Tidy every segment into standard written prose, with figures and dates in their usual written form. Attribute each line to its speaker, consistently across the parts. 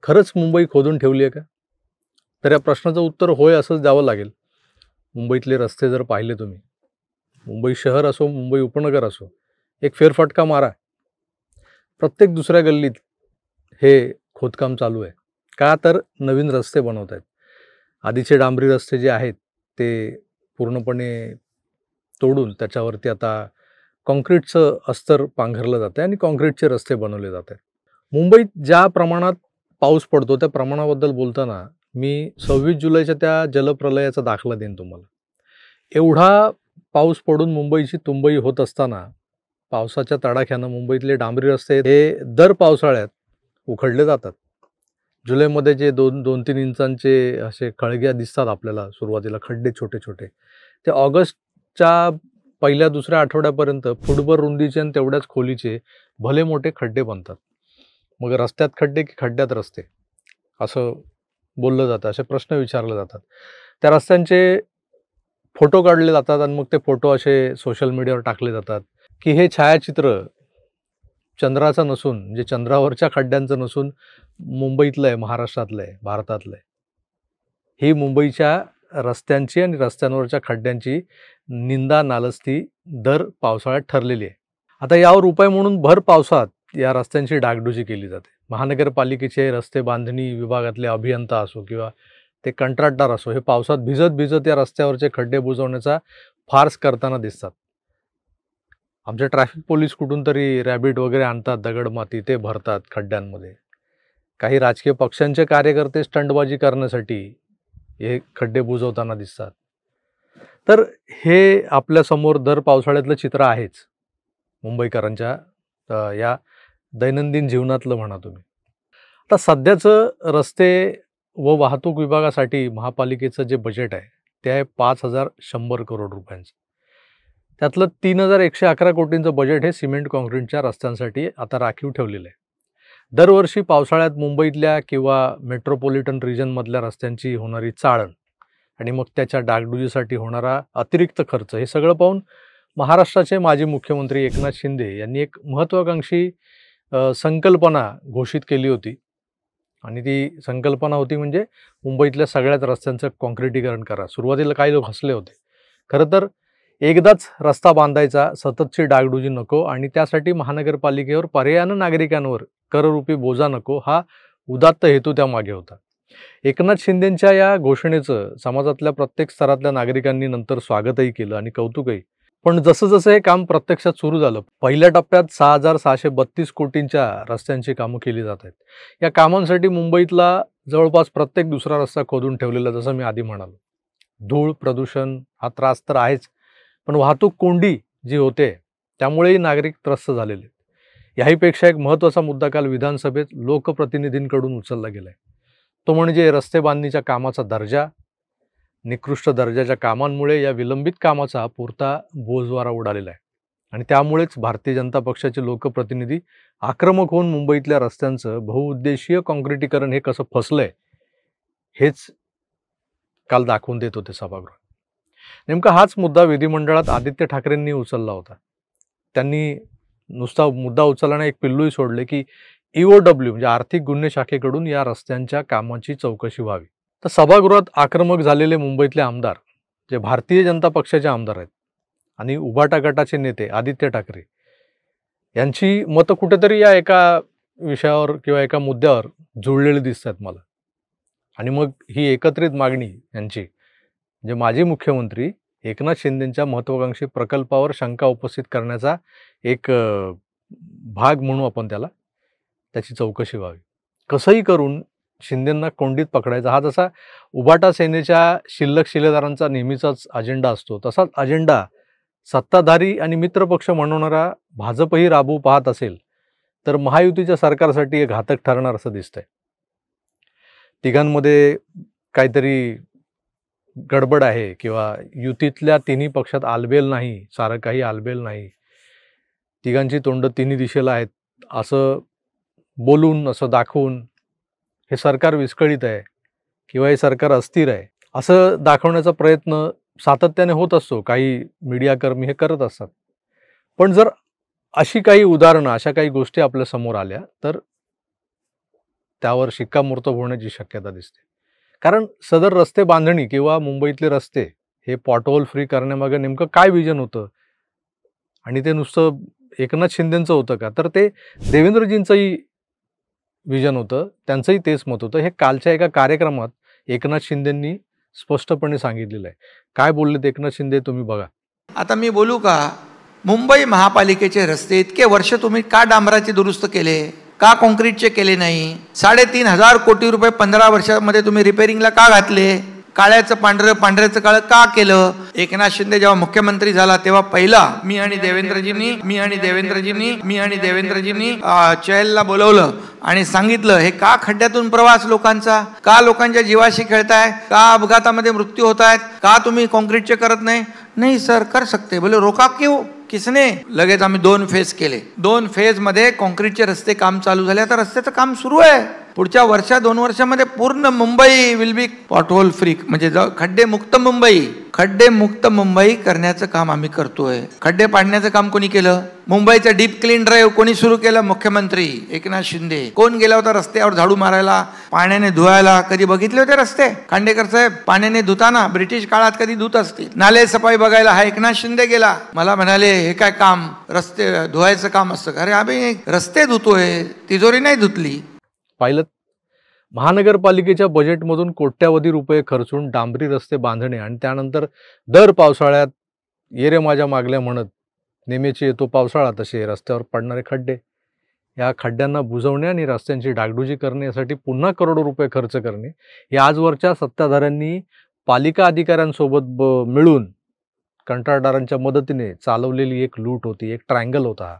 Speaker 1: खरंच मुंबई खोदून ठेवली आहे का? तर या प्रश्नाचं उत्तर होय असंच द्यावं लागेल. मुंबईतले रस्ते जर पाहिले तुम्ही, मुंबई शहर असो, मुंबई उपनगर असो, एक फेरफटका मारा. प्रत्येक दुसऱ्या गल्लीत हे खोदकाम चालू आहे. का तर नवीन रस्ते बनवत आहेत. आधीचे डांबरी रस्ते जे आहेत ते पूर्णपणे तोडून त्याच्यावरती आता काँक्रीटचं अस्तर पांघरलं जातं आणि काँक्रीटचे रस्ते बनवले जात आहेत. मुंबईत ज्या प्रमाणात पाऊस पडतो त्या प्रमाणाबद्दल बोलताना मी 26 जुलैच्या त्या जलप्रलयाचा दाखला देईन तुम्हाला. एवढा पाऊस पडून मुंबईची तुंबई होत असताना पावसाच्या तडाख्यानं मुंबईतले डांबरी रस्ते हे दर पावसाळ्यात उखडले जातात. जुलैमध्ये जे 2-3 इंचांचे असे खळग्या दिसतात आपल्याला सुरुवातीला खड्डे छोटे-छोटे, ते ऑगस्टच्या पहिल्या दुसऱ्या आठवड्यापर्यंत फुटभर रुंदीचे आणि तेवढ्याच खोलीचे भले मोठे खड्डे बनतात. मग रस्त्यात खड्डे की खड्ड्यात रस्ते असं बोललं जातं, असे प्रश्न विचारले जातात. त्या रस्त्यांचे फोटो काढले जातात आणि मग ते फोटो असे सोशल मीडियावर टाकले जातात की हे छायाचित्र चंद्राचं नसून, म्हणजे चंद्रावरच्या खड्ड्यांचं नसून मुंबईतलं आहे, महाराष्ट्रातलं आहे, भारतातलं आहे. ही मुंबईच्या रस्त्यांची आणि रस्त्यांवरच्या खड्ड्यांची निंदा नालस्ती दर पावसाळ्यात ठरलेली आहे. आता यावर उपाय म्हणून भर पावसात या रस्त्यांची डागडुजी केली जाते. महानगरपालिकेचे रस्ते बांधणी विभागातले अभियंता असो किंवा ते कंत्राटदार असो, हे पावसात भिजत भिजत या रस्त्यावरचे खड्डे बुजवण्याचा फार्स करताना दिसतात. आमचे ट्रॅफिक पोलीस कुठून तरी रॅबिट वगैरे आणतात, दगडमाती ते भरतात खड्ड्यांमध्ये. काही राजकीय पक्षांचे कार्यकर्ते स्टंटबाजी करण्यासाठी हे खड्डे बुजवताना दिसतात. तर हे आपल्यासमोर दर पावसाळ्यातलं चित्र आहेच मुंबईकरांच्या या दैनंदिन जीवनातलं म्हणा तुम्ही. आता सध्याचं रस्ते व वाहतूक विभागासाठी महापालिकेचं जे बजेट आहे ते आहे 5,100 करोड रुपयांचं. त्यातलं 3,111 कोटींचं बजेट हे सिमेंट काँक्रीटच्या रस्त्यांसाठी आता राखीव ठेवलेलं आहे. दरवर्षी पावसाळ्यात मुंबईतल्या किंवा मेट्रोपॉलिटन रिजनमधल्या रस्त्यांची होणारी चाळण आणि मग त्याच्या डागडुजीसाठी होणारा अतिरिक्त खर्च हे सगळं पाहून महाराष्ट्राचे माजी मुख्यमंत्री एकनाथ शिंदे यांनी एक महत्त्वाकांक्षी संकल्पना घोषित केली होती. आणि ती संकल्पना होती म्हणजे मुंबईतल्या सगळ्याच रस्त्यांचं काँक्रिटीकरण करा. सुरुवातीला काही लोक हसले होते. खरं तर एकदाच रस्ता बांधायचा, सततची डागडुजी नको आणि त्यासाठी महानगरपालिकेवर पर्यायानं नागरिकांवर कररूपी बोजा नको, हा उदात्त हेतू त्यामागे होता. एकनाथ शिंदेंच्या या घोषणेचं समाजातल्या प्रत्येक स्तरातल्या नागरिकांनी नंतर स्वागतही केलं आणि कौतुकही. पण जसं जसं हे काम प्रत्यक्षात सुरू झालं, पहिल्या टप्प्यात 6,632 कोटींच्या रस्त्यांची कामं केली जात आहेत. या कामांसाठी मुंबईतला जवळपास प्रत्येक दुसरा रस्ता खोदून ठेवलेला, जसं मी आधी म्हणालो. धूळ, प्रदूषण हा त्रास तर आहेच, पण वाहतूक कोंडी जी होते त्यामुळेही नागरिक त्रस्त झालेले. याहीपेक्षा एक महत्त्वाचा मुद्दा काल विधानसभेत लोकप्रतिनिधींकडून उचलला गेलाय. तो म्हणजे रस्ते बांधणीच्या कामाचा दर्जा. निकृष्ट दर्जाच्या कामांमुळे या विलंबित कामाचा पुरता बोजवारा उडालेला आहे आणि त्यामुळेच भारतीय जनता पक्षाचे लोकप्रतिनिधी आक्रमक होऊन मुंबईतल्या रस्त्यांचं बहुउद्देशीय काँक्रिटीकरण हे कसं फसलंय हेच काल दाखवून देत होते सभागृहात. नेमका हाच मुद्दा विधिमंडळात आदित्य ठाकरेंनी उचलला होता. त्यांनी नुसता मुद्दा उचलल्याने एक पिल्लूही सोडले की EOW म्हणजे आर्थिक गुन्हे शाखेकडून या रस्त्यांच्या कामाची चौकशी व्हावी. तर सभागृहात आक्रमक झालेले मुंबईतले आमदार जे भारतीय जनता पक्षाचे आमदार आहेत आणि उभाटा गटाचे नेते आदित्य ठाकरे यांची मतं कुठेतरी या एका विषयावर किंवा एका मुद्द्यावर जुळलेली दिसतात मला. आणि मग ही एकत्रित मागणी यांची म्हणजे माजी मुख्यमंत्री एकनाथ शिंदेंच्या महत्त्वाकांक्षी प्रकल्पावर शंका उपस्थित करण्याचा एक भाग म्हणू आपण त्याला, त्याची चौकशी व्हावी. कसंही करून शिंदेंना कोंडीत पकडायचा हा जसा उभाटा सेनेच्या शिल्लक शिलेदारांचा नेहमीचाच अजेंडा असतो, तसाच अजेंडा सत्ताधारी आणि मित्रपक्ष म्हणवणारा भाजपही राबवू पाहत असेल तर महायुतीच्या सरकारसाठी हे घातक ठरणार असं दिसतंय. तिघांमध्ये काहीतरी गडबड आहे किंवा युतीतल्या तिन्ही पक्षात आलबेल नाही, सारं काही आलबेल नाही, तिघांची तोंड तिन्ही दिशेला आहेत असं बोलून, असं दाखवून हे सरकार विस्कळीत आहे किंवा हे सरकार अस्थिर आहे असं दाखवण्याचा प्रयत्न सातत्याने होत असतो. काही मीडियाकर्मी हे करत असतात. पण जर अशी काही उदाहरणं, अशा काही गोष्टी आपल्या समोर आल्या तर त्यावर शिक्कामोर्तब होण्याची शक्यता दिसते. कारण सदर रस्ते बांधणी किंवा मुंबईतले रस्ते हे पॉटहोल फ्री करण्यामागे नेमकं काय विजन होतं आणि ते नुसतं एकनाथ शिंदेंचं होतं का? तर ते देवेंद्रजींचंही विजन होतं, त्यांचंही तेच मत होतं. हे कालच्या एका कार्यक्रमात एकनाथ शिंदेंनी स्पष्टपणे सांगितलेलं आहे. काय बोललेत एकनाथ शिंदे तुम्ही बघा.
Speaker 2: आता मी बोलू का? मुंबई महापालिकेचे रस्ते इतके वर्ष तुम्ही का डांबराचे दुरुस्त केले, का कॉन्क्रीटचे केले नाही? 3,500 कोटी रुपये 15 वर्षामध्ये तुम्ही रिपेरिंगला का घातले? काळ्याचं पांढरं, पांढऱ्याचं काळं का केलं? एकनाथ शिंदे जेव्हा मुख्यमंत्री झाला तेव्हा पहिला मी आणि देवेंद्रजींनी चहलला बोलवलं आणि सांगितलं, हे का खड्ड्यातून प्रवास लोकांचा, का लोकांच्या जीवाशी खेळताय, का अपघातामध्ये मृत्यू होत आहेत, का तुम्ही कॉन्क्रीटचे करत नाही? नाही सर, कर सकते. बोले रोका क्यों, किसने? लगेच आम्ही 2 फेज केले. 2 फेज मध्ये कॉन्क्रीटचे रस्ते काम चालू झाले. आता रस्त्याचं काम सुरू आहे. पुढच्या 2 वर्षामध्ये पूर्ण Mumbai will be pothole free, म्हणजे खड्डे मुक्त मुंबई करण्याचं काम आम्ही करतोय. खड्डे पाडण्याचं काम कोणी केलं? मुंबईचं डीप क्लीन ड्राईव्ह कोणी सुरू केलं? मुख्यमंत्री एकनाथ शिंदे. कोण गेला होता रस्त्यावर झाडू मारायला, पाण्याने धुवायला? कधी बघितले होते रस्ते? खांडेकर साहेब पाण्याने धुताना ब्रिटिश काळात कधी धुत असतील? नाले सफाई बघायला हा एकनाथ शिंदे गेला. मला म्हणाले, हे काय काम, रस्ते धुवायचं काम असतं? अरे आम्ही रस्ते धुतोय, तिजोरी नाही धुतली.
Speaker 1: पाहिलं, महानगरपालिकेच्या बजेटमधून कोट्यावधी रुपये खर्चून डांबरी रस्ते बांधणे आणि त्यानंतर दर पावसाळ्यात ये रे माझ्या मागल्या म्हणत नेहमीची येतो पावसाळा तसे रस्त्यावर पडणारे खड्डे, या खड्ड्यांना बुजवणे आणि रस्त्यांची डागडुजी करणे यासाठी पुन्हा करोडो रुपये खर्च करणे, हे आजवरच्या सत्ताधाऱ्यांनी पालिका अधिकाऱ्यांसोबत मिळून कंत्राटदारांच्या मदतीने चालवलेली एक लूट होती, एक ट्रायंगल होता.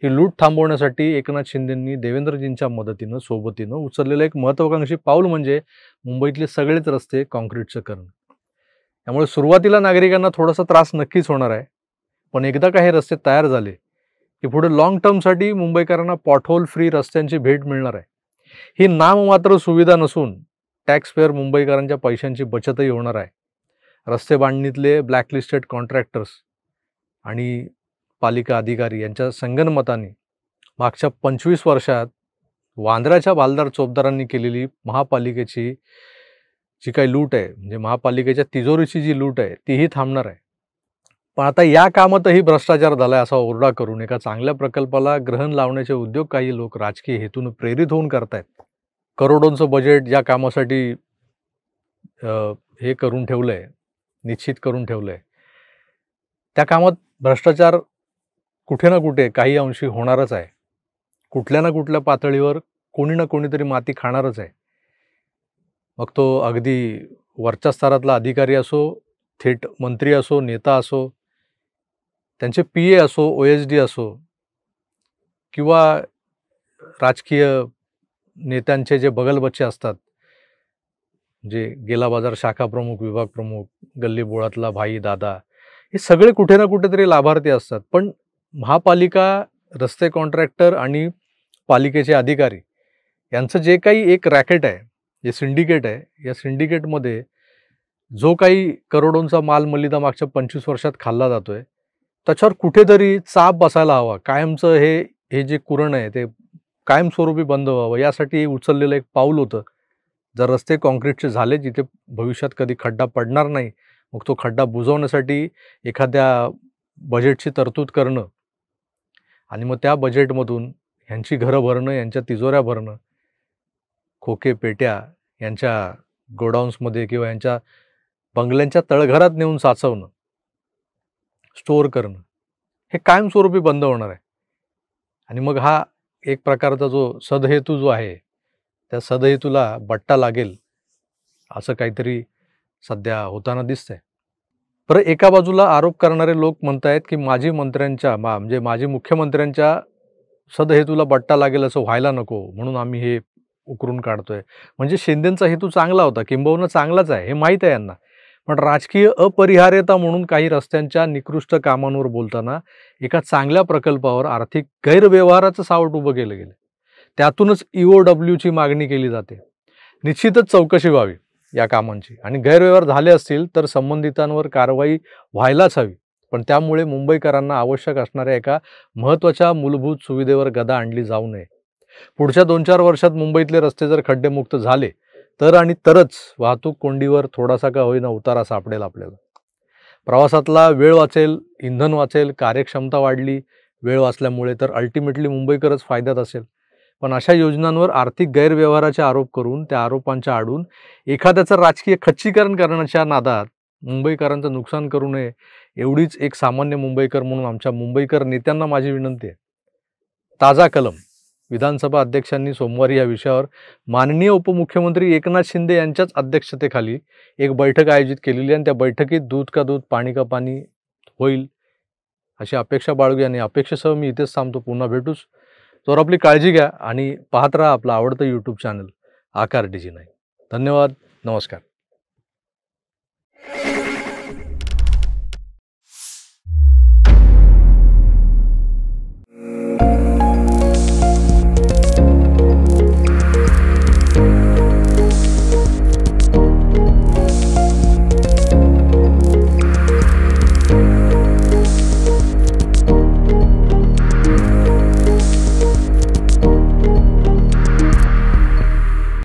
Speaker 1: ही लूट थांबवण्यासाठी एकनाथ शिंदेंनी देवेंद्रजींच्या मदतीनं सोबतीनं उचललेलं एक महत्त्वाकांक्षी पाऊल म्हणजे मुंबईतले सगळेच रस्ते कॉन्क्रीटचं करणं. त्यामुळे सुरुवातीला नागरिकांना थोडासा त्रास नक्कीच होणार आहे, पण एकदा का हे रस्ते तयार झाले की पुढे लाँग टर्मसाठी मुंबईकरांना पॉटहोल फ्री रस्त्यांची भेट मिळणार आहे. ही नाममात्र सुविधा नसून टॅक्स पेअर मुंबईकरांच्या पैशांची बचतही होणार आहे. रस्ते बांधणीतले ब्लॅकलिस्टेड कॉन्ट्रॅक्टर्स आणि पालिका अधिकारी यांच्या संगनमताने मागच्या 25 वर्षात वांद्र्याच्या बालदार चोपदारांनी केलेली महापालिकेची जी काही लूट आहे, म्हणजे महापालिकेच्या तिजोरीची जी लूट आहे, तीही थांबणार आहे. पण आता या कामातही भ्रष्टाचार झालाय असा ओरडा करून एका चांगल्या प्रकल्पाला ग्रहण लावण्याचे उद्योग काही लोक राजकीय हेतून प्रेरित होऊन करतायत. करोडोंचं बजेट ज्या कामासाठी हे करून ठेवलंय, निश्चित करून ठेवलंय, त्या कामात भ्रष्टाचार कुठे ना कुठे काही अंशी होणारच आहे. कुठल्या ना कुठल्या पातळीवर कोणी ना कोणीतरी माती खाणारच आहे. मग तो अगदी वरच्या स्तरातला अधिकारी असो, थेट मंत्री असो, नेता असो, त्यांचे PA असो, OSD असो, किंवा राजकीय नेत्यांचे जे बगलबच्चे असतात, जे गेला बाजार शाखा प्रमुख, विभाग प्रमुख, गल्ली बोळातला भाई दादा, हे सगळे कुठे ना कुठेतरी लाभार्थी असतात. पण महापालिका, रस्ते कॉन्ट्रॅक्टर आणि पालिकेचे अधिकारी यांचं जे काही एक रॅकेट आहे, जे सिंडिकेट आहे, या सिंडिकेटमध्ये जो काही करोडोंचा माल मलिदा मागच्या 25 वर्षात खाल्ला जातोय, त्याच्यावर कुठेतरी चाप बसायला हवा. कायमचं हे जे कुरण आहे ते कायमस्वरूपी बंद व्हावं, यासाठी उचललेलं एक पाऊल होतं. जर रस्ते कॉन्क्रीटचे झाले, जिथे भविष्यात कधी खड्डा पडणार नाही, मग तो खड्डा बुजवण्यासाठी एखाद्या बजेटची तरतूद करणं आणि मग त्या बजेटमधून ह्यांची घरं भरणं, यांच्या तिजोऱ्या भरणं, खोके पेट्या यांच्या गोडाऊन्समध्ये किंवा यांच्या बंगल्यांच्या तळघरात नेऊन साचवणं, स्टोअर करणं, हे कायमस्वरूपी बंद होणार आहे. आणि मग हा एक प्रकारचा जो सदहेतू जो आहे, त्या सदहेतूला बट्टा लागेल असं काहीतरी सध्या होताना दिसतंय. बरं, एका बाजूला आरोप करणारे लोक म्हणतायत की माजी मुख्यमंत्र्यांच्या सदहेतूला बट्टा लागेल असं व्हायला नको, म्हणून आम्ही हे उकरून काढतोय. म्हणजे शिंदेंचा हेतू चांगला होता, किंबहुना चांगलाच आहे, हे माहीत आहे यांना. पण राजकीय अपरिहार्यता म्हणून काही रस्त्यांच्या निकृष्ट कामांवर बोलताना एका चांगल्या प्रकल्पावर आर्थिक गैरव्यवहाराचं सावट उभं केलं गेलं. त्यातूनच EOWची मागणी केली जाते. निश्चितच चौकशी व्हावी या कामांची, आणि गैरव्यवहार झाले असतील तर संबंधितांवर कारवाई व्हायलाच हवी. पण त्यामुळे मुंबईकरांना आवश्यक असणाऱ्या एका महत्त्वाच्या मूलभूत सुविधेवर गदा आणली जाऊ नये. पुढच्या 2-4 वर्षात मुंबईतले रस्ते जर खड्डेमुक्त झाले तर आणि तरच वाहतूक कोंडीवर थोडासा का होईना उतारा सापडेल आपल्याला. प्रवासातला वेळ वाचेल, इंधन वाचेल, कार्यक्षमता वाढली. वेळ वाचल्यामुळे तर अल्टिमेटली मुंबईकरच फायद्यात असेल. पण अशा योजनांवर आर्थिक गैरव्यवहाराचे आरोप करून त्या आरोपांच्या आडून एखाद्याचं राजकीय खच्चीकरण करण्याच्या नादात मुंबईकरांचं नुकसान करू नये एवढीच एक सामान्य मुंबईकर म्हणून आमच्या मुंबईकर नेत्यांना माझी विनंती आहे. ताजा कलम विधानसभा अध्यक्षांनी सोमवारी या विषयावर माननीय उपमुख्यमंत्री एकनाथ शिंदे यांच्याच अध्यक्षतेखाली एक बैठक आयोजित केलेली आणि त्या बैठकीत दूध का दूध पाणी का पाणी होईल अशी अपेक्षा बाळगू आणि अपेक्षेसह मी इथेच थांबतो. पुन्हा भेटूच. तर आपली काळजी घ्या आणि पाहत राहा आपलं आवडतं यूट्यूब चॅनल आकार DG9. धन्यवाद. नमस्कार.